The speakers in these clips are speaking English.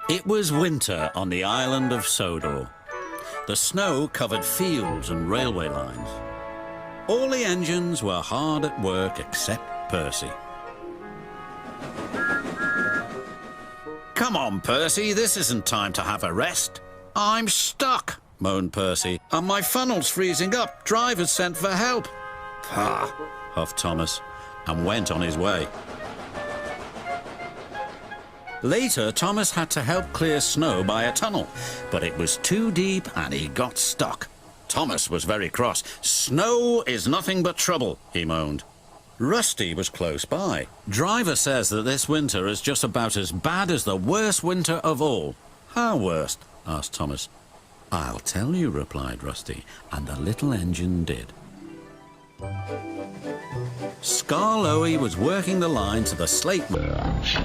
It was winter on the island of Sodor. The snow covered fields and railway lines. All the engines were hard at work except Percy. "Come on, Percy, this isn't time to have a rest." "I'm stuck," moaned Percy, "and my funnel's freezing up. Driver's sent for help." "Pah," huffed Thomas, and went on his way. Later, Thomas had to help clear snow by a tunnel, but it was too deep and he got stuck. Thomas was very cross. "Snow is nothing but trouble," he moaned. Rusty was close by. "Driver says that this winter is just about as bad as the worst winter of all." "How worst?" asked Thomas. "I'll tell you," replied Rusty, and the little engine did. Skarloey was working the line to the Slate Mountains.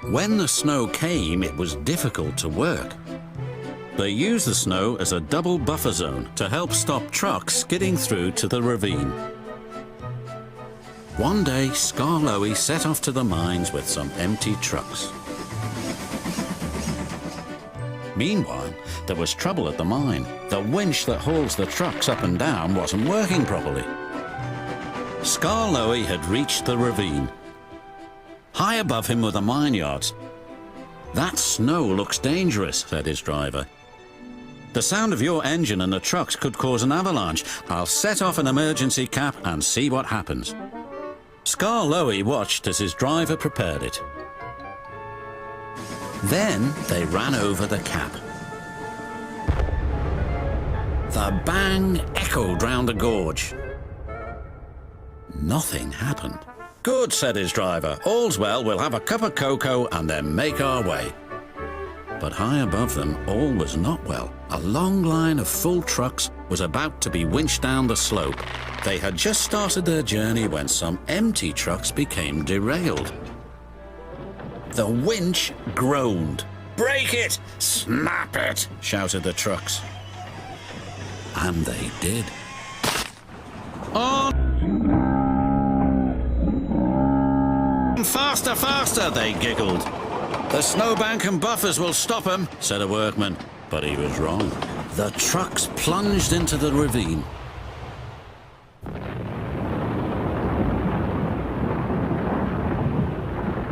When the snow came, it was difficult to work. They used the snow as a double buffer zone to help stop trucks skidding through to the ravine. One day, Skarloey set off to the mines with some empty trucks. Meanwhile, there was trouble at the mine. The winch that hauls the trucks up and down wasn't working properly. Skarloey had reached the ravine. High above him were the mine yards. "That snow looks dangerous," said his driver. "The sound of your engine and the trucks could cause an avalanche. I'll set off an emergency cap and see what happens." Skarloey watched as his driver prepared it. Then they ran over the cap. The bang echoed round the gorge. Nothing happened. "Good," said his driver. "All's well, we'll have a cup of cocoa and then make our way." But high above them, all was not well. A long line of full trucks was about to be winched down the slope. They had just started their journey when some empty trucks became derailed. The winch groaned. "Break it! Snap it!" shouted the trucks. And they did. "On! Faster, faster!" they giggled. "The snowbank and buffers will stop 'em," said a workman. But he was wrong. The trucks plunged into the ravine.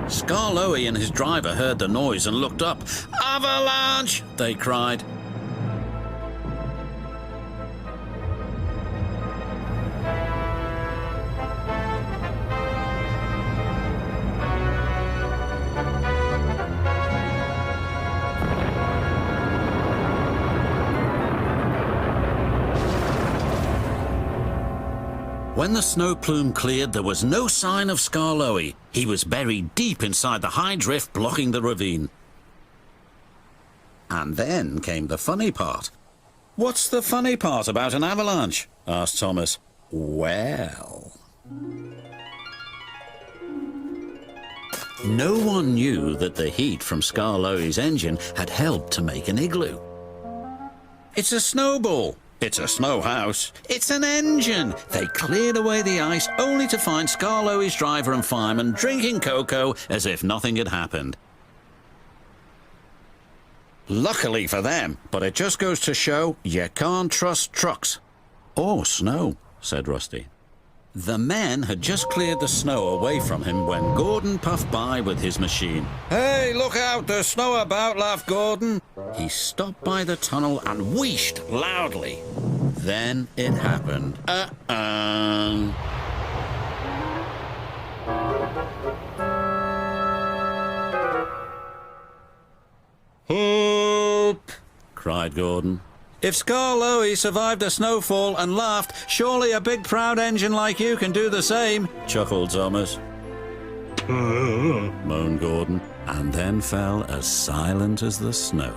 Skarloey and his driver heard the noise and looked up. "Avalanche!" they cried. When the snow plume cleared, there was no sign of Skarloey. He was buried deep inside the high drift blocking the ravine. And then came the funny part. "What's the funny part about an avalanche?" asked Thomas. "Well..." No one knew that the heat from Skarloey's engine had helped to make an igloo. "It's a snowball. It's a snow house. It's an engine." They cleared away the ice only to find Skarloey's driver and fireman drinking cocoa as if nothing had happened. Luckily for them, but it just goes to show you can't trust trucks. "Or snow," said Rusty. The men had just cleared the snow away from him when Gordon puffed by with his machine. "Hey, look out, there's snow about," laughed Gordon. He stopped by the tunnel and wheeshed loudly. Then it happened. "Help!" cried Gordon. "If Skarloey survived a snowfall and laughed, surely a big proud engine like you can do the same," chuckled Thomas. Moaned Gordon, and then fell as silent as the snow.